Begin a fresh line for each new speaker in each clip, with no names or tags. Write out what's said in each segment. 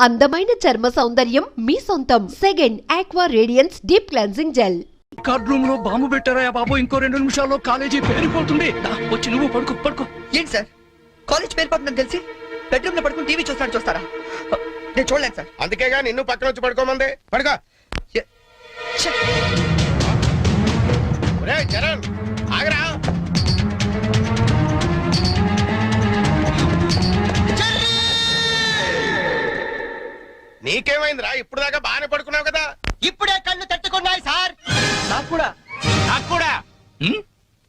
అందమైన చర్మ సౌందర్యం మీ సొంతం. Second aqua radiance deep cleansing gel.
Card room లో బాంబు పెట్టారా బాబు? ఇంకో 2 నిమిషాల్లో కాలేజీ పేరిపోతుంది. వచ్చి నువ్వు పడుకో.
ఏంటి సార్, కాలేజ్ పేరిపోతుందని తెలిసి బెడ్రూమ్ లో పడుకుని టీవీ చూస్తారా? నేను చూడలేను సార్.
అందుకేగా నిన్ను పక్కన వచ్చి పడుకోమంది. పడుకో. చరణ్ ఆగరా. నీకేమైందిరా? ఇప్పుడు దాకా బాగానే పడుకున్నావు కదా.
ఇప్పుడే కళ్ళు తట్టుకున్నాయి సార్. నాకు కూడా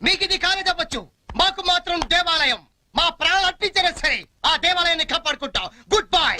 మీకు ఇది కాలేజ్ అవ్వచ్చు, మాకు మాత్రం దేవాలయం. మా ప్రాణాలు అర్పించినా సరే ఆ దేవాలయాన్ని కాపాడుకుంటాం. Good bye.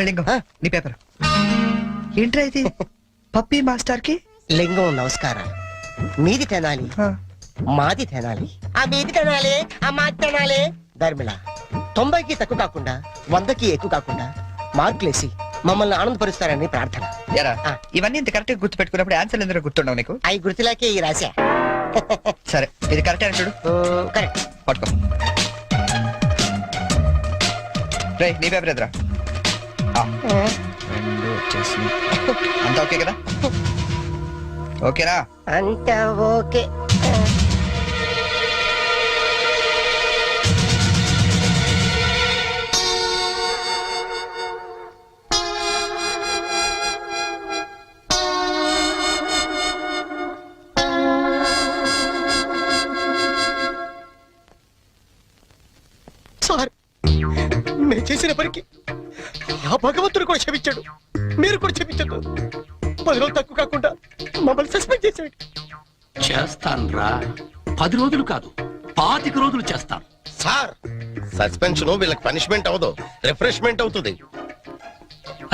లింగం, నీ పేపర్ ఏంట్రా ఇది? పప్పీ మాస్టర్ కి
లింగం నమస్కారం. మీది తినాలి, మాది తినాలి, ఆ మీది తినాలి, ఆ మాది తినాలి. ధర్మిళ 90కి తక్కువ కాకుండా 100కి ఎక్కువ కాకుండా మార్కులేసి మమ్మల్ని ఆనందపరుస్తారని ప్రార్థన.
ఇవన్నీ ఇంత కరెక్ట్ గా గుర్తు పెట్టుకున్నప్పుడు ఆన్సర్ ఎందుకు గుర్తుండవు నీకు?
అవి గుర్తులాకే ఈ రాశా.
సరే, ఇది కరెక్ట్ అని చూడు.
కరెక్ట్.
పట్టుకో. రే, నీ పేపర్ ఎదురా. అంతా ఓకే కదా? ఓకేనా?
అంతా ఓకే. సార్, నేను చేసిన పనికి ఆ భగవంతుడు కూడా క్షమించాడు, మీరు కూడా క్షమించద్దు. 10 రోజులు తక్కువ కాకుండా మమ్మల్ని సస్పెండ్ చేశాడు.
చేస్తాను రా. 10 రోజులు కాదు, 25 రోజులు చేస్తాను.
సార్, సస్పెన్షన్ వీళ్ళకి పనిష్మెంట్ అవదు, రిఫ్రెష్మెంట్ అవుతుంది.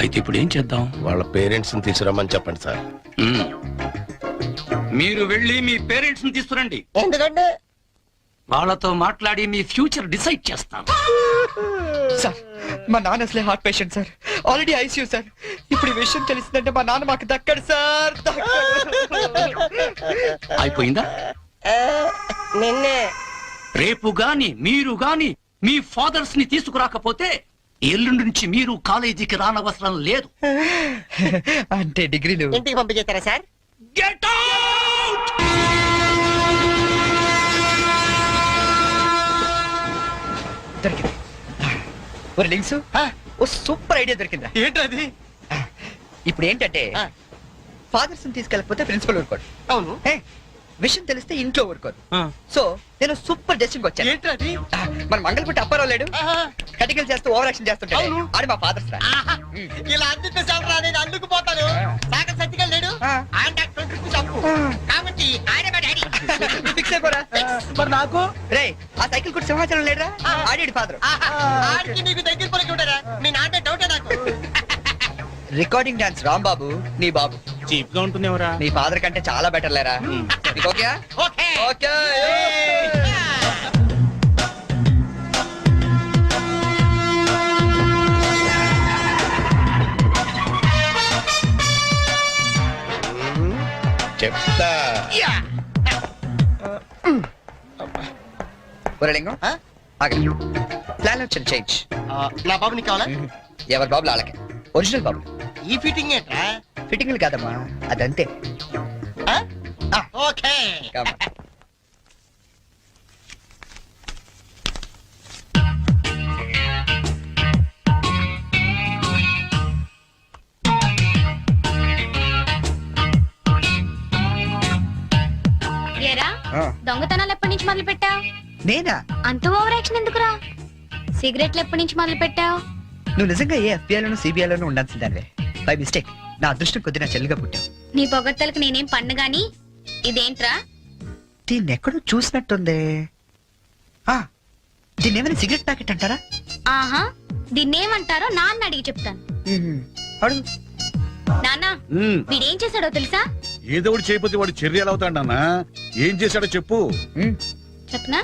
అయితే ఇప్పుడు ఏం చేద్దాం?
వాళ్ళ పేరెంట్స్ ని తీసుకురమ్మని చెప్పండి సార్.
మీరు వెళ్ళి మీ పేరెంట్స్ ని తీసుకురండి.
ఎందుకంటే
వాళ్ళతో మాట్లాడి మీ ఫ్యూచర్ డిసైడ్ చేస్తాను.
సార్, మా నాన్న అసలే heart patient sir, already ICU sir. ఇప్పుడు ఈ విషయం తెలిసిందంటే మా నాన్న మాకు దక్కడు సార్.
అయిపోయిందా?
నిన్నే
రేపు గాని మీరు గాని మీ ఫాదర్స్ ని తీసుకురాకపోతే ఎల్లుండి నుంచి మీరు కాలేజీకి రానవసరం లేదు.
అంటే డిగ్రీలు
ఇంటికి పంపించేస్తారా సార్?
Get out!
దొరికింది. ఒరే లింక్స్, ఓ సూపర్ ఐడియా దొరికిందా?
ఏంటది?
ఇప్పుడు ఏంటంటే ఫాదర్స్ తీసుకెళ్ళకపోతే ప్రిన్సిపల్ ఊరుకోడు.
అవును.
విషయం తెలిస్తే ఇంట్లో ఊరుకోదు. సో నేను సూపర్ డెసిషన్ వచ్చాను.
ఏంటది?
మన మంగళపుట్టి అప్పారావు లేడు, కటికలు చేస్తూ ఓవర్ యాక్షన్ చేస్తుంటాడు. ఆడి మా ఫాదర్స్ రా.
ఇలా అందించాలరా, నేను అందుకుపోతాను. సాగర్ సత్తికల్ లేడు, ఆయన డాక్టర్ చంపు కాబట్టి ఆయన మా డాడీ.
ఫిక్స్ అయిపోరా.
మరి నాకు
రే, ఆ సైకిల్ కూడా సింహాచలం లేడురా, ఆడి ఫాదర్.
ఆడికి నీకు దగ్గర పనికి ఉంటారా? మీ నాన్న డౌటే నాకు.
రికార్డింగ్ డాన్స్ రాంబాబు నీ బాబు
చీప్ గా ఉంటుందేవరా?
నీ ఫాదర్ కంటే చాలా బెటర్ లేరా. Okay
okay
okay.
చెప్తా.
లింగం, ఆగండి. ప్లాన్ వచ్చింది, చేంజ్.
నా బాబు నీకు కావాలా?
ఎవరి బాబులు వాళ్ళకి. ఒరిజినల్ బాబులు.
ఈ ఫిట్టింగ్ ఏంట్రా?
ఫిట్టింగ్లు కాదమ్మా, అదంతే.
ఓకే.
దొంగతనాలు ఎప్పటి నుంచి మొదలు పెట్టావు?
నేనా?
అంత ఓవర్ యాక్షన్ ఎందుకురా? సిగరెట్లు ఎప్పటి నుంచి మొదలు పెట్టావు?
నువ్వు నిజంగా ఏ FBI లోను CBI లోను ఉండాల్సిందానివే. బై మిస్టేక్
నా అదృష్టం కొద్ది నా చెల్లిగా పుట్టావు.
నీ పొగడ్తలకు నేనేం పన్ను గాని ఇదేంట్రా?
దీన్ని ఎక్కడో చూసినట్టుంది. దీన్ని ఏమైనా సిగరెట్ ప్యాకెట్ అంటారా?
ఆహా, దీన్నేమంటారో నాన్న అడిగి చెప్తాను.
అడుగు.
నాన్న, వీడేం చేశాడో తెలుసా?
ఏదో ఒకటి చేయకపోతే వాడు చర్యలు అవుతాడు నాన్న. ఏం చేశాడో చెప్పు.
చెప్పనా?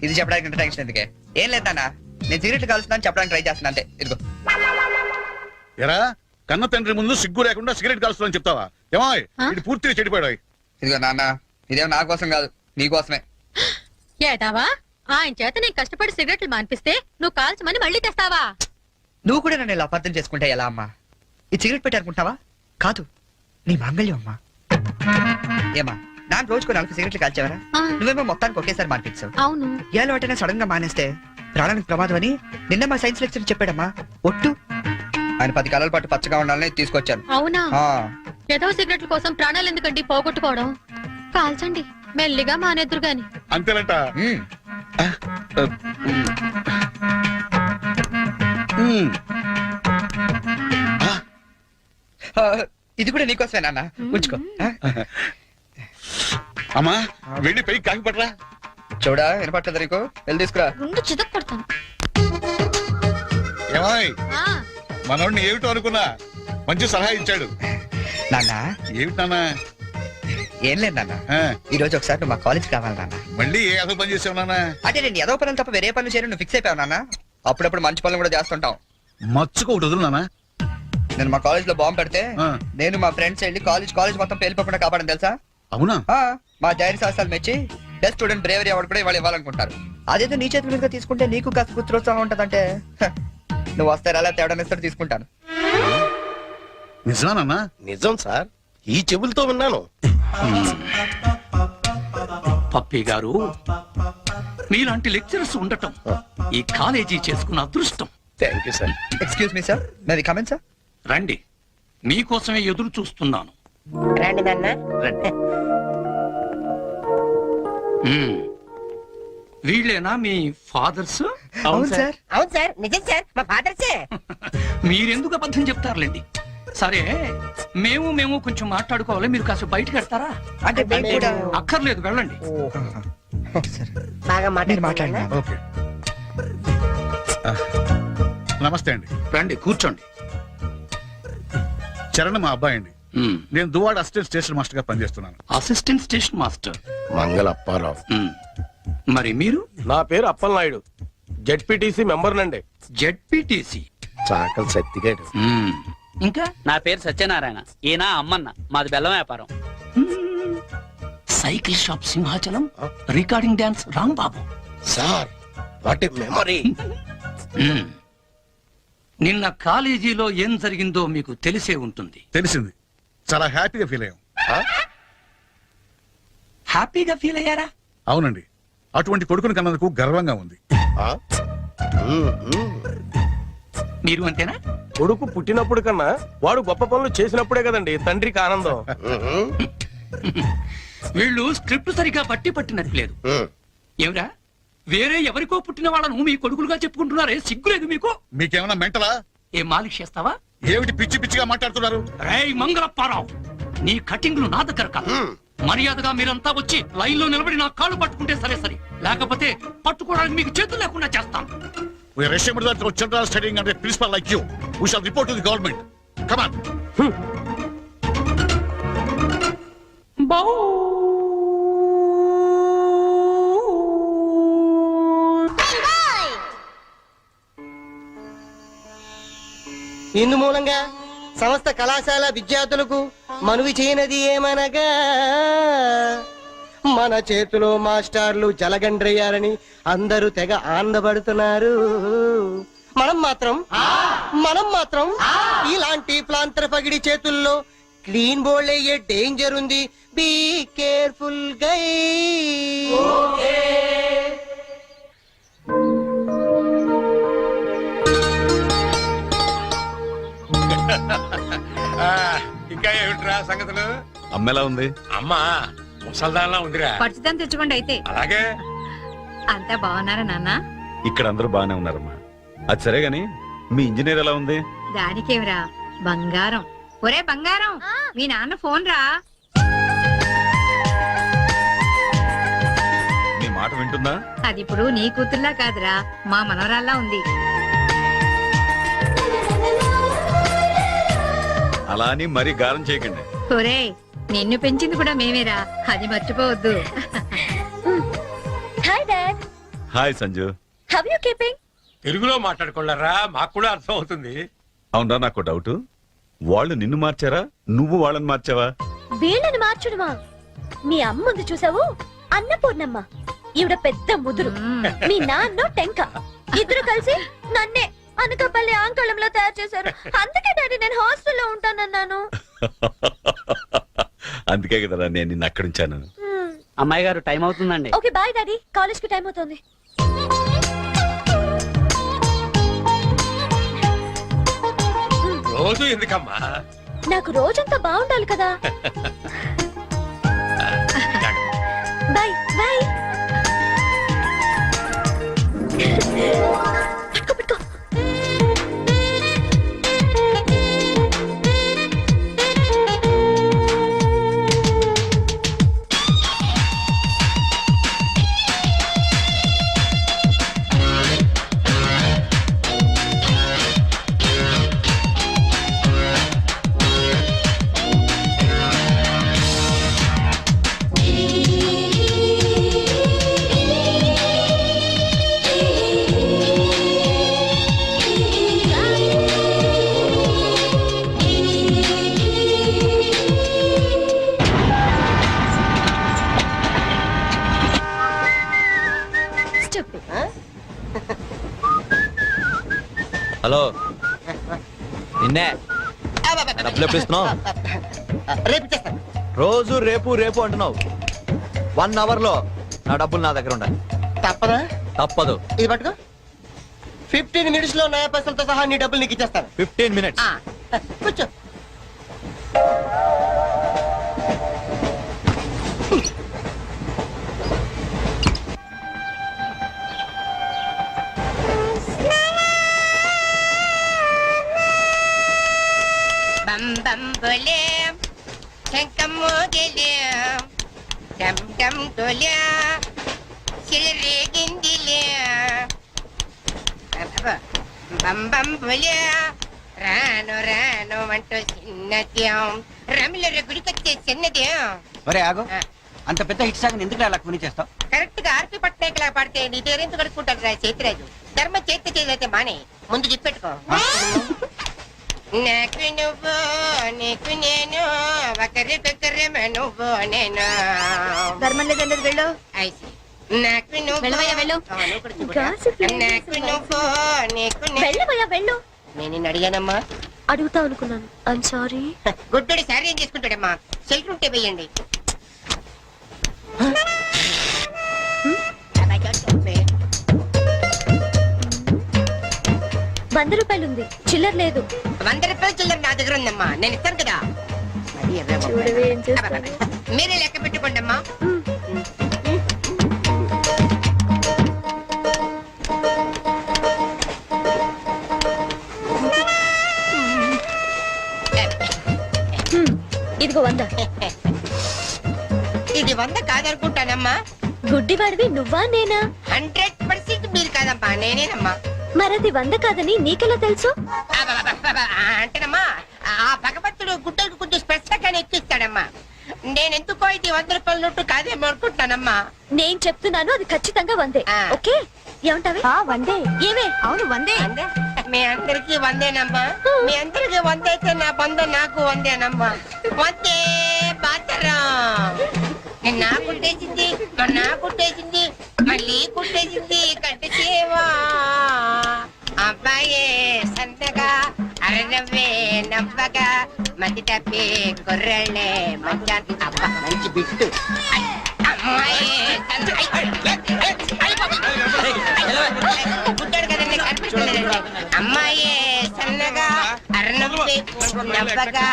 ఇది చెప్పడానికి ఇంత టెన్షన్ ఎందుకే? ఏం లేదు నాన్న, నేను సిగరెట్లు కాలుస్తున్నాను చెప్పడానికి ట్రై చేస్తున్నా అంతే. ఇదిగో.
ఎరా కన్న తండ్రి ముందు సిగ్గు లేకుండా సిగరెట్ కాలుస్తుందని చెప్తావా? ఏమో ఇది పూర్తిగా చెడిపోయాడు.
ఇదిగో నాన్న, ఇదేమో నా కోసం కాదు, నీ కోసమే.
ఏటావా ఆయన చేత నేను కష్టపడి సిగరెట్లు మానిపిస్తే నువ్వు కాల్చమని మళ్ళీ తెస్తావా?
నువ్వు కూడా నన్ను ఇలా అపార్థం చేసుకుంటే ఎలా అమ్మా? ఈ సిగరెట్ పెట్టి అనుకుంటావా? కాదు, నీ మాంగళ్యం అమ్మా. ఏమా నాన్న రోజుకు 4 సిగరెట్లు కాల్చేవరా? నువ్వేమో మొత్తానికి ఒకేసారి మానిపించావు.
అవును.
ఏ అలవాటైనా సడన్ గా మానేస్తే ప్రాణానికి ప్రమాదం అని నిన్న మా సైన్స్ లెక్చర్ చెప్పాడమ్మా. ఒట్టు ఆయన 10 కాలాల పాటు పచ్చగా ఉండాలని తీసుకొచ్చాను.
అవునా? ఏదో సిగరెట్ల కోసం ప్రాణాలు ఎందుకండి పోగొట్టుకోవడం? కాల్చండి, మెల్లిగా మానేద్దురు గాని.
అంతేనంట.
ఇది కూడా నీకోసమే నాన్న, ఉంచుకో.
అమ్మా వెళ్ళి పైకి కాకి పట్టరా.
చూడా వినపట్లేదు నీకు? వెళ్ళి తీసుకురా.
గుండు చితక్ పడతాను.
ఏమాయ్ మనోడిని ఏమిటో అనుకున్నా మంచి సలహా ఇచ్చాడు.
నాన్న
ఏమిటి నాన్న?
ఏం లేదు నాన్న, ఈ రోజు ఒకసారి నువ్వు మా కాలేజ్ కావాలి నాన్న.
మళ్ళీ ఏ అసలు పని చేసావు నాన్న?
అంటే నేను ఏదో పనులు తప్ప వేరే పనులు చేయను నువ్వు ఫిక్స్ అయిపోయావు నాన్న. అప్పుడప్పుడు మంచి పనులు కూడా చేస్తుంటాం.
మచ్చుకు ఒకటి వదులు నాన్న.
నేను మా కాలేజ్ లో బాంబు పెడితే నేను మా ఫ్రెండ్స్ వెళ్ళి కాలేజ్ మొత్తం పేలిపోకుండా కాపాడని తెలుసా?
అవునా?
మా ధైర్య సాహసాలు మెచ్చి బెస్ట్ స్టూడెంట్ బ్రేవరీ అవార్డు కూడా ఇవాళ ఇవ్వాలనుకుంటారు. అదేదో నీ చేతుల మీదుగా తీసుకుంటే నీకు కాస్త గుర్తురోత్సాహం ఉంటదంటే నువ్వు వస్తే అలా తేడానిస్తాడు తీసుకుంటాను.
నిజమా?
నిజం సార్, ఈ చెవులతో విన్నాను.
పప్పి గారు, మీలాంటి లెక్చరర్స్ ఉండటం ఈ కాలేజీ చేసుకున్న అదృష్టం.
Thank you sir.
Excuse me sir, మేది comment sir.
రండి, మీకోసమే ఎదురు చూస్తున్నాను.
రండి నాన్న.
వీళ్ళేనా మీ ఫాదర్స్?
అవును సార్.
అవును సార్, నిజం సార్, మా ఫాదర్సే.
మీరెందుకు అబద్ధం చెప్తారులేండి. సరే, మేము కొంచెం మాట్లాడుకోవాలి. మీరు కాస్త బయటకు వెళ్తారా?
అంటే మేము కూడా
అక్కర్లేదు, వెళ్ళండి.
బాగా
మీరు మాట్లాడినా.
ఓకే. నమస్తే అండి.
రండి, కూర్చోండి.
చరణ్ మా అబ్బాయి అండి. నేను దువాడ అసిస్టెంట్ స్టేషన్ మాస్టర్ గా పనిచేస్తున్నాను.
అసిస్టెంట్ స్టేషన్ మాస్టర్
మంగళ అప్పారావు.
మరి మీరు?
నా పేరు అప్పలనాయుడు, జెడ్పీటీసీ మెంబర్ నండి.
జెడ్పీటీసీ.
చాకలి సత్తిగాడు.
ఇంకా?
నా పేరు సత్యనారాయణ, ఈయన అమ్మన్న, మాది బెల్లం వ్యాపారం.
Cycle shop Simhachalam, recording dance Rambabu.
Sir what a memory.
నిన్న కాలేజీలో ఏం జరిగిందో మీకు తెలిసే ఉంటుంది.
తెలిసింది. చాలా హ్యాపీగా ఫీల్ అయ్యాం.
హ్యాపీగా ఫీల్ అయ్యారా?
అవునండి, అటువంటి కొడుకుని కన్నందుకు గర్వంగా ఉంది.
మీరు అంతేనా?
కొడుకు పుట్టినప్పుడు కన్నా వాడు గొప్ప పనులు చేసినప్పుడే కదండి తండ్రికి ఆనందం.
వీళ్ళు స్క్రిప్ట్ సరిగా పట్టినట్లేదు. ఏమిరా, వేరే ఎవరికో పుట్టిన వాళ్ళను మీ కొడుకులుగా చెప్పుకుంటున్నారే, సిగ్గులేదు మీకు?
మీకేమైనా మెంటలా?
ఏ మాలిష్ చేస్తావా?
ఏమిటి పిచ్చి పిచ్చిగా మాట్లాడుతున్నారు?
రేయ్ మంగళప్పారావు, నీ కటింగ్లు నా దగ్గర కాదు. మర్యాదగా మీరంతా వచ్చి లైన్ లో నిలబడి నా కాళ్ళు పట్టుకుంటే సరే, లేకపోతే పట్టుకోవడానికి మీకు చేతులు లేకుండా చేస్తాను.
We are ashamed that our children are studying under a principal like you. We shall report to the government. Come on.
ఇందు మూలంగా సమస్త కళాశాల విద్యార్థులకు మనవి చేయనది ఏమనగా, మన చేతిలో మాస్టర్లు జలగండ్రయ్యారని అందరూ తెగ ఆనందపడుతున్నారు. మనం మాత్రం ఇలాంటి ప్లాంతర పగిడి చేతుల్లో క్లీన్ బోల్డ్ అయ్యే డేంజర్ ఉంది. బీ కేర్ఫుల్ గై.
ఇంకా ఏమిట్రా సంగతులు?
అమ్మెలా ఉంది?
అమ్మా ముసల్దాన్లా ఉందిరా.
పచ్చిదాన్ని తెచ్చుకోండి అయితే.
అలాగే.
అంతా బాగున్నారా నాన్న?
ఇక్కడ అందరూ బాగానే ఉన్నారమ్మా. అది సరే గాని మీ ఇంజనీర్ ఎలా ఉంది?
దానికేమిరా, బంగారం. ఒరే బంగారం మీ నాన్న ఫోన్ రా.
నీ మాట వింటుందా?
అది ఇప్పుడు నీ కూతుర్లా కాదురా, మా మనవరాల్లా ఉంది.
అలా అని మరీ గారం చేయకండి.
ఒరే నిన్ను పెంచింది కూడా మేమేరా, అది మర్చిపోవద్దు.
Hi dad,
hi Sanju.
How you keeping?
తెలుగులో మాట్లాడుకోలేరా, మాకు కూడా అర్థం అవుతుంది.
అవునరా, నాకు డౌట్. వాళ్ళు నిన్ను మార్చారా, నువ్వు వాళ్ళని మార్చావా?
వీళ్ళని మార్చడమా? మీ అమ్మ ఉంది చూసావు, అన్నపూర్ణమ్మ. ఈవిడ పెద్ద ముదురు, మీ నాన్న టెంక. ఇద్దరు కలిసి నన్నే అనకాపల్లి ఆంకళంలో తయారు చేశారు. అందుకే డాడీ నేను హాస్టల్లో ఉంటానన్నాను.
అందుకే కదరా నేను నిన్ను అక్కడ ఉంచాను.
అమ్మాయి గారు టైం అవుతుందండి.
ఓకే బాయ్ డాడీ, కాలేజ్ కి టైం అవుతుంది.
రోజు ఎందుకమ్మా?
నాకు రోజంతా బాగుండాలి కదా. Bye bye. పట్టుకో పట్టుకో.
హలో, నిన్నే డబ్బులు ఎప్పుడు ఇస్తున్నావు?
రేపు ఇచ్చేస్తాను.
రోజు రేపు రేపు అంటున్నావు. 1 అవర్ లో నా డబ్బులు నా దగ్గర ఉండాలి.
తప్పదా?
తప్పదు.
ఇది పట్టుకో. 15 మినిట్స్ లో నయా పైసలతో సహా నీ డబ్బులు నీకు ఇచ్చేస్తాను.
15 మినిట్స్.
కూర్చో.
బం బం బోలే శంఖం మోగలే డమ్ డమ్ డోలే సిలరేగిందిలే బం బం బోలే రాను రాను అంటూ చిన్నదేం రమిల గుడికొచ్చే చిన్నదేం.
ఒరే ఆగు, అంత పెద్ద హిట్ సాగ్ ఎందుకు అలా కొని చేస్తావు?
కరెక్ట్ గా ఆర్పి పట్నాయక్ లా పాడితే నీ పేరెందుకు కడుక్కుంటాడు రా చేతిరాజు. ధర్మ చేతి చేదైతే మానే, ముందు చెప్పెట్టుకో. నాకు నువ్వు నీకు నేను ఒకరికొకరేమో నువ్వు నేను.
ధర్మం లేదండి, వెళ్ళు.
ఐసి నాకు నువ్వు
వెళ్ళవయ్యా, వెళ్ళు.
నాకు నువ్వు నీకు
వెళ్ళవయ్యా, వెళ్ళు.
నేను నిన్ను అడిగానమ్మా.
అడుగుతా అనుకున్నాను. I'm sorry.
గుడ్డోడి సారీ ఏం చేసుకుంటాడమ్మా? షెల్టర్ ఉంటే వేయండి.
₹100 ఉంది, చిల్లర లేదు.
100 రూపాయలు చిల్లర నా దగ్గర ఉందమ్మా, నేను ఇస్తాను కదా.
చూడవే ఏం చేస్తాను.
మీరే లెక్క పెట్టుకోండి అమ్మా.
ఇదిగో 100.
ఇది 100 కాదనుకుంటానమ్మా.
గుడ్డివాడివి నువ్వా నేనా?
100% మీరు కాదమ్మా, నేనేనమ్మా.
మరది 100 కాదని నీకెలా తెలుసు?
అంటేనమ్మా, ఆ భగవంతుడు గుడ్డలకు కొంచెం స్పెషల్గానే ఎక్కిస్తాడమ్మా. నేనెందుకో ఇది 100 రూపాయల నోటు కాదేమో అనుకుంటానమ్మా.
నేను చెప్తున్నాను, అది ఖచ్చితంగా 100. ఓకే, ఏమంటావే? 100. ఏమే? అవును 100.
మీ అందరికి 100ఏనమ్మా. మీ అందరికి 100 అయితే నా బంధం నాకు 100ఏనమ్మా. 100 బాతరం. నా కుట్టేసింది, నా కుట్టేసింది, మళ్ళీ కుట్టేసింది కట్టేసేవా. అబ్బాయే సంతగా అరనవ్వే నవ్వగా మతి తప్పి కుర్రళ్ళే మంచి అబ్బా మంచి బిట్టు. అమ్మాయి గుడ్డాడు కదండి, కనిపిస్తలేదండి. అమ్మాయే సన్నగా అరనవ్వే నవ్వగా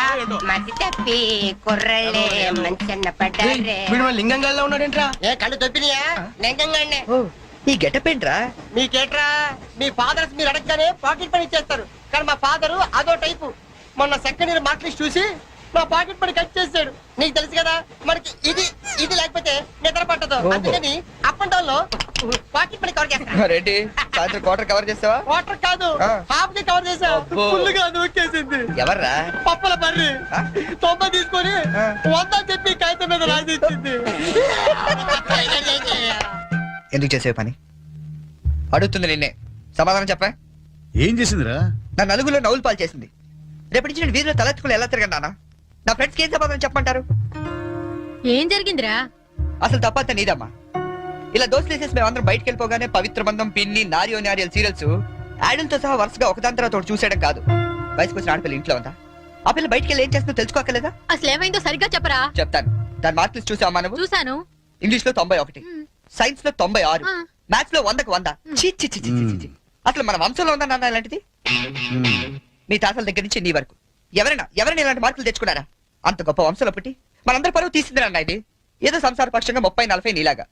మతి తప్పి కుర్రళ్ళే మంచన్న పడ్డారే.
లింగంగా ఉన్నాడేంట్రా?
ఏ కళ్ళు తప్పినాయా? లింగంగానే.
ఈ గెటప్ ఏంట్రా?
మీకేట్రా? మీ ఫాదర్స్ మీరు అడగగానే పాకెట్ పని ఇచ్చేస్తారు, కానీ మా ఫాదరు అదో టైపు.
మొన్న సెకండ్ ఇయర్ మార్క్ లిస్ట్ చూసి నా పాకెట్ మనీ కట్ చేశాడు. నీకు తెలుసు కదా మనకి ఇది ఇది లేకపోతే నిద్ర పట్టదు. అందుకని అప్ అండ్ డౌన్ లో పాకెట్ మనీ కవర్ చేస్తా.
రెడ్డి సాయంత్రం క్వార్టర్ కవర్ చేస్తావా?
వాటర్ కాదు
ఆ.
హాఫ్ కి కవర్ చేసా.
అబ్బో.
ఫుల్ గా నూకేసింది.
ఎవర్రా?
పప్పల బర్రి 90 తీసుకొని 100 అని చెప్పి కాగితం మీద రాసి ఇచ్చింది.
ఎందుకు చేసే పని అడుగుతుంది నిన్నే, సమాధానం చెప్పా.
ఏం చేసిందిరా?
నా నలుగులో నవ్వులు పాలు చేసింది. రేపటి నుంచి నేను వీధిలో తలెత్తుకుని ఎలా తిరగను నాన్న? నా ఫ్రెండ్స్కి ఏం సమాధానం చెప్పమంటారు?
ఏం జరిగిందిరా?
అసలు తప్పంతా నీదమ్మా. ఇలా దోస్తులు వేసేసి మేమందరం బయటకు వెళ్ళిపోగానే పవిత్ర బంధం, పిన్ని, నారియో నారియల్ సీరియల్స్ యాడల్తో సహా వరుసగా ఒకదాని తర్వాత ఒకటి చూసేయడం కాదు. వయసుకు వచ్చిన ఆడపిల్ల ఇంట్లో ఉందా? ఆ పిల్ల బయటకు వెళ్ళి ఏం చేస్తుందో తెలుసుకోకలేదా?
అసలు ఏమైందో సరిగ్గా చెప్పరా.
చెప్తాను. దాని మార్క్ లిస్ట్ చూసావా నువ్వు?
చూసాను.
ఇంగ్లీష్ లో 91, సైన్స్ లో 96,
ఆ.
మ్యాథ్స్ లో 100కు 100. ఛీ, ఛీ, ఛీ, ఛీ, ఛీ, ఛీ. అసలు మన వంశంలో ఉందా నాన్న ఇలాంటిది? మీ తాతల దగ్గర నుంచి నీ వరకు ఎవరైనా ఇలాంటి మార్కులు తెచ్చుకున్నారా? అంత గొప్ప వంశంలో పుట్టి మనందరి పరువు తీసింది నాన్న ఇది. ఏదో సంసార పక్షంగా 30-40 నీలాగా,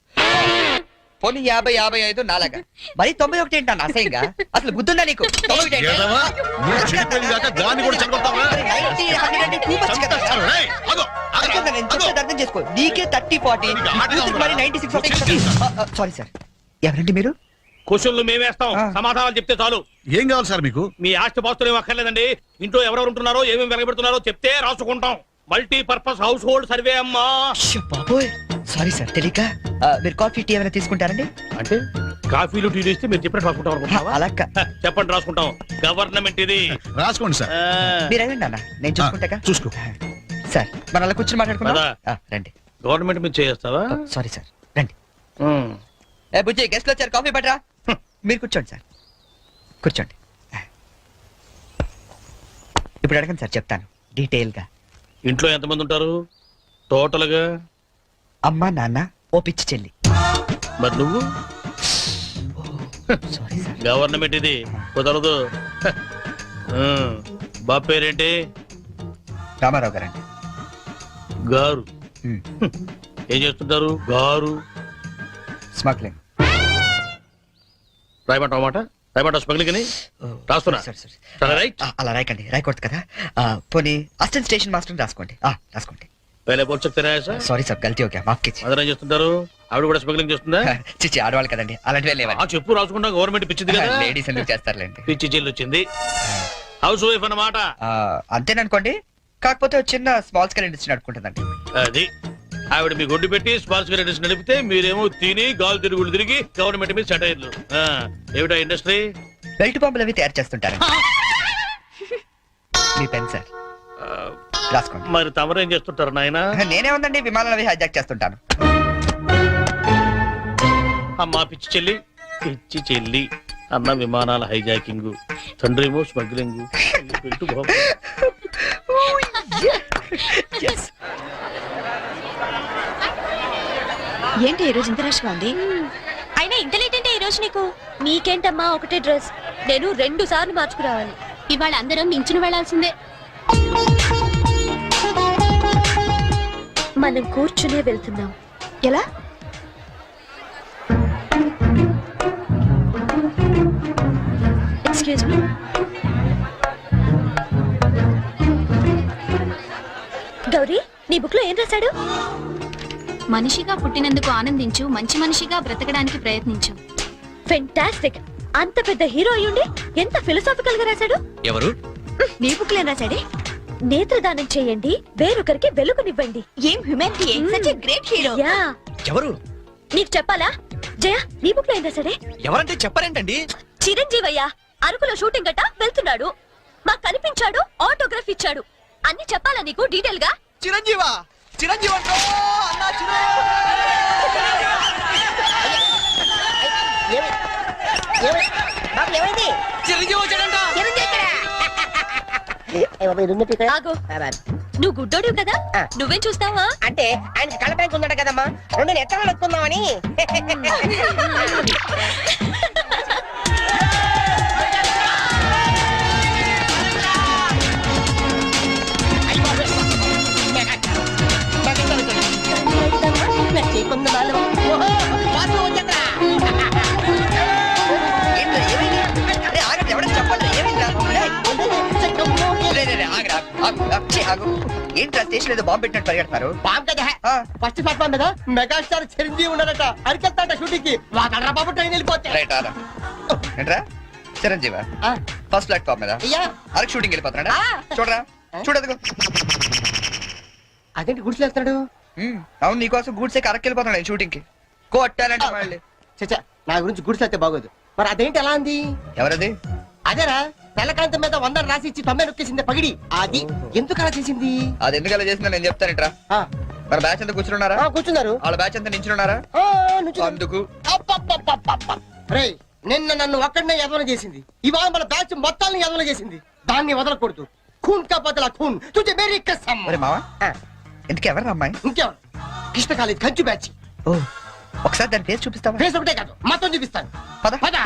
పోనీ 50-55 నాలాగా, మరి 91 ఏంటి అన్న అసహ్యంగా? అసలు బుద్ధుందా నీకు? 91 ఏంటి?
ఏదవా? నువ్వు చెడిపోయింది కాక దాన్ని కూడా చెడగొడతావా?
మరి 90, 100 అంటే too much కదా.
ఏయ్, ఆగు, ఆగు,
అందుకని నేను
ఆగు.
చెప్పేది అర్థం చేసుకో. నీకే 30-40, యూత్కి మరి 96. సారీ సార్, ఎవరండి మీరు?
క్వశ్చన్లు మేమేస్తాం,
ఆ.
సమాధానాలు చెప్తే చాలు.
ఏం కావాలి సార్ మీకు?
మీ ఆస్తి పాస్తులు ఏం అక్కర్లేదండి. ఇంట్లో ఎవరెవరు ఉంటున్నారో ఏమేమి వెలగబెడుతున్నారో చెప్తే రాసుకుంటాం. మల్టీపర్పస్ హౌస్ హోల్డ్ సర్వే అమ్మా.
అయ్యో బాబోయ్, సారీ సార్ తెలియక. మీరు కాఫీ టీ ఏమైనా తీసుకుంటారండి?
అంటే కాఫీలు టీలు ఇస్తే మీరు చెప్పినట్టు రాసుకుంటాం అనుకుంటున్నావా?
అలా
చెప్పండి, రాసుకుంటాం. గవర్నమెంట్ ఇది.
రాసుకోండి సార్.
ఆ,
మీరు అడగండి అన్న, నేను చూసుకుంటాగా.
చూసుకో.
సార్ మన అలా కూర్చొని మాట్లాడుకుందాం.
పదా.
రండి.
గవర్నమెంట్ మీద చేస్తావా?
సారీ సార్, రండి. ఏ బుజ్జి, గెస్ట్లు వచ్చారు, కాఫీ పట్టరా. మీరు కూర్చోండి సార్, కూర్చోండి. ఇప్పుడు అడగండి సార్, చెప్తాను డీటెయిల్ గా.
ఇంట్లో ఎంతమంది ఉంటారు టోటల్ గా?
అమ్మ, నాన్న, ఓ పిచ్చి చెల్లి.
మరి నువ్వు?
Sorry sir.
గవర్నమెంట్ ఇది, కుదరదు. బాబు పేరేంటి?
రామారావు గారండి.
గారు. ఏం చేస్తుంటారు గారు?
స్మగ్లింగ్.
రాయమంటావు మాట? రాయమంటావు స్మగ్లింగ్ అని? రాస్తున్నా. సరే, రైట్.
అలా రాయకండి, రాయకూడదు కదా. పోనీ అసిస్టెంట్ స్టేషన్ మాస్టర్ రాసుకోండి. రాసుకోండి.
పहले बोल सकते रहे सर.
సారీ సార్, గల్తీ ఓకే, మాఫ్ कीजिए.
మదర్ ఏం చేస్తుంటారు? ఆవిడ కూడా స్మగ్లింగ్ చేస్తుందా?
చిచ్చి, ఆడవాళ్ళు కదండి, అలాంటివే
ఆ
లేవండి.
చెప్పు, రాసుకుంటా. గవర్నమెంట్ పిచ్చింది కదా.
లేడీస్ ఎందుకు చేస్తారులేండి.
పిచ్చి చెల్లి వచ్చింది. హౌస్ వైఫ్ అన్నమాట.
అంతేననుకోండి, కాకపోతే ఒక చిన్న స్మాల్ స్కేల్ ఇండస్ట్రీ నడుపుకుంటుందండి.
అది ఆవిడ మీ గొడ్డు పెట్టి స్పాల్ స్క్రీన్ నడిపితే మీరేమో తిని గాలు తిరుగులు తిరిగి గవర్నమెంట్ మీద సెటైర్లు. ఏమిటా ఇండస్ట్రీ?
బెల్ట్ బాంబులు అవి తయారు చేస్తుంటారు. మీ పెన్ సార్, రాసుకోండి.
మరి తమరేం చేస్తుంటారు నాయన?
నేనే ఉందండి, విమానాలు అవి హైజాక్ చేస్తుంటాను.
అమ్మా పిచ్చి చెల్లి, పిచ్చి చెల్లి అన్న విమానాల హైజాకింగ్, తండ్రేమో స్మగ్లింగ్.
ఏంటి ఈ రోజు ఇంత రష్ గా ఉంది? అయినా ఇంత లేట్ అంటే ఈ రోజు నీకు? నీకేంటమ్మా ఒకటే డ్రెస్, నేను 2 సార్లు మార్చుకురావాలి. ఇవాళ అందరం నించుని వెళ్లాల్సిందే. మనం కూర్చునే వెళ్తున్నాం. ఎలా? Excuse me. గౌరీ, నీ బుక్ లో ఏం రాశాడు?
మనిషిగా పుట్టినందుకు ఆనందించు, మంచి మనిషిగా బ్రతకడానికి ప్రయత్నించు.
ఫెంటాస్టిక్. అంత పెద్ద హీరో అయ్యుండి ఎంత ఫిలసాఫికల్ గా రాశాడు.
ఎవరు?
నీ బుక్ లో ఏం రాశాడే? నేత్రదానం చేయండి, వేరొకరికి వెలుగునివ్వండి. ఏం humanity, such a great hero. Yeah.
ఎవరు?
నీకు చెప్పాలా? జయ, నీ బుక్ లో ఏం రాశాడే?
ఎవరంటే చెప్పరేంటండి?
చిరంజీవయ్య అరకులో షూటింగ్ గట్ట వెళ్తున్నాడు, మాకు కనిపించాడు, ఆటోగ్రాఫ్ ఇచ్చాడు. అన్ని చెప్పాలా నీకు డీటెయిల్ గా?
చిరంజీవా? చిరంజీవి చిరంజీవి వచ్చాడంట.
ఆగు, నువ్వు గుడ్డోడివి కదా, నువ్వేం చూస్తావా?
అంటే ఆయన కళ్ళపైకి ఉందట కదమ్మా, 2 ఎత్తనాలు వస్తుందామని.
ఏంట్రా స్టేషన్ ఏదో బాంబు పెట్టినట్టు పరిగెడతారు?
బాబు కదా
ఆ.
ఫస్ట్ ప్లాట్ఫామ్ మీద మెగాస్టార్ చిరంజీవి ఉన్నాడట అరికెళ్తాడ షూటింగ్ కి వాకడ్రా బాబు ట్రైన్ వెళ్ళిపోతే
రైట్ ఆరా. ఏంట్రా చిరంజీవా ఫస్ట్ ప్లాట్ఫామ్ మీద
అయ్యా
అరకు షూటింగ్ వెళ్ళిపోతున్నాడా? చూడరా చూడదుగో.
అదేంటి గుడిసి వెళ్తున్నాడు
అవును నీకోసం గూడ్స్ అరకు వెళ్ళిపోతున్నాడు షూటింగ్ కి. కొట్టాలంటే మళ్ళీ.
చచ్చా నా గురించి గుడిసి వెళ్తే బాగోదు మరి అదేంటి ఎలా అంది
ఎవరది?
అదేరా తెల్లకాంతం మీద 100 రాసి ఇచ్చి 90 నొక్కేసింది పగిడి అది ఎందుకు అలా చేసింది
అది ఎందుకు అలా చేసిందో నేను చెప్తానంట్రా.
ఆ,
మన బ్యాచ్ అంతా కూర్చున్నారా?
ఆ, కూర్చున్నారు
వాళ్ళ బ్యాచ్ అంతా నించున్నారా?
ఆ, నుంచున్నారు.
అందుకు
అబ్బబ్బబ్బబ్బబ్బ. రేయ్ నిన్న నన్ను ఒక్కడనే యదవన చేసింది ఇవాళ మన బ్యాచ్ మొత్తాన్ని యదవన చేసింది దాన్ని వదలకూడదు ఖూన్ కా బదలా ఖూన్ తుజే మేరీ కసమ్.
మరి మావా
ఆ,
ఎందుకు ఎవరు అమ్మాయి?
ఇంకెవరు కృష్ణ కాలేజ్ కంచు బ్యాచ్
ఓ ఒకసారి దాని పేరు చూపిస్తావా?
ఫేస్ ఒకటే కాదు మొత్తం చూపిస్తాను
పద.
పద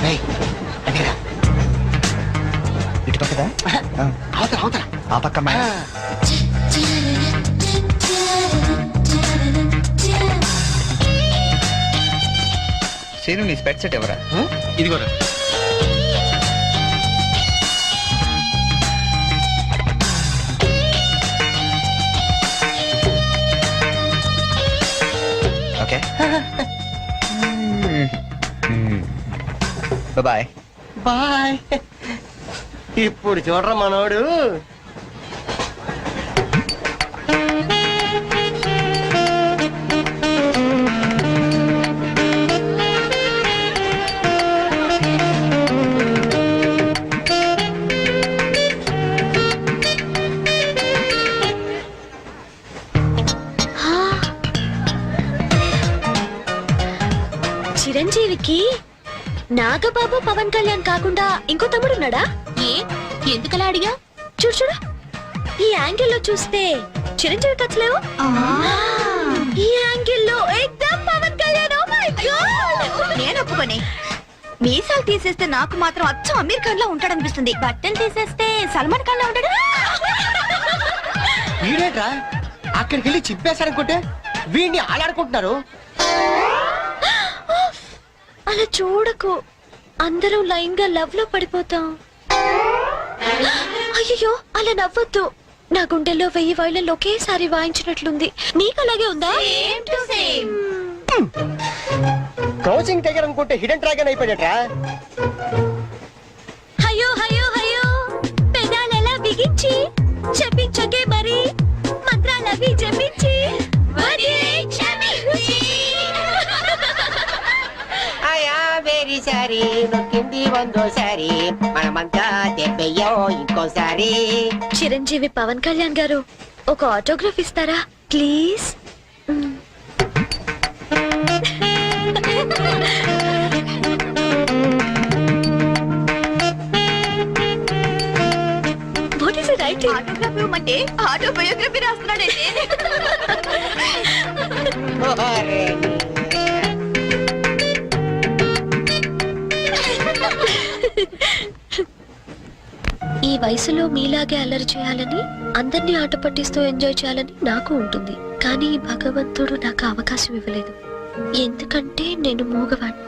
రేయ్, అదేరా.
ఇటు పక్కదా?
అవతల అవతల
ఆ పక్క అమ్మాయి.
ఆ.
సీను నీ స్పెట్ సెట్ ఎవరా?
ఇదిగోరా.
Okay bye.
బాయ్ ఇప్పుడు చూడరా మనోడు
చిరంజీవికి నాగబాబు పవన్ కళ్యాణ్ కాకుండా ఇంకో తమ్ముడున్నాడా? ఎందుకలా అడిగా? చూడు చూడు ఈ యాంగిల్ లో చూస్తే చిరంజీవి కచ్చలేవు, ఈ యాంగిల్ లో ఎక్దమ్ Pawan Kalyan. Oh my God నేను ఒప్పుకోనే. మీసాలు తీసేస్తే నాకు మాత్రం అచ్చం అమీర్ ఖాన్ లా ఉంటాడనిపిస్తుంది, బట్టలు తీసేస్తే సల్మాన్ ఖాన్ లా ఉంటాడు.
వీడేట్రా అక్కడికి వెళ్ళి చింపేశాడనుకుంటే వీడిని ఆలాడుకుంటున్నారు.
అలా చూడకు, అందరం లైన్ గా లవ్ లో పడిపోతాం. అయ్యో అలా నవ్వొద్దు, నా గుండెల్లో 1000 వైళ్ళలో ఒకేసారి వాయించినట్లుంది. నీకు అలాగే ఉందా?
కోచింగ్ దగ్గర అనుకుంటే హిడెన్ డ్రాగన్ అయిపోయాడట్రా.
అయ్యో అయ్యో అయ్యో పెదాలెలా బిగించి చెప్పించకే మరి మంత్రాలవి చెప్పించి
వెరీ సారీ నొక్కింది 100 మనమంతా దెబ్బయ్యో ఇంకోసారి.
చిరంజీవి పవన్ కళ్యాణ్ గారు ఒక ఆటోగ్రాఫ్ ఇస్తారా please? What is it writing? Autograph ఇవ్వమంటే ఆటోబయోగ్రఫీ రాస్తున్నాడంటే. ఈ వయసులో మీలాగే అల్లరి చేయాలని, అందరినీ ఆట పట్టిస్తూ ఎంజాయ్ చేయాలని నాకు ఉంటుంది. కానీ భగవంతుడు నాకు అవకాశం ఇవ్వలేదు, ఎందుకంటే నేను మూగవాణ్ణి.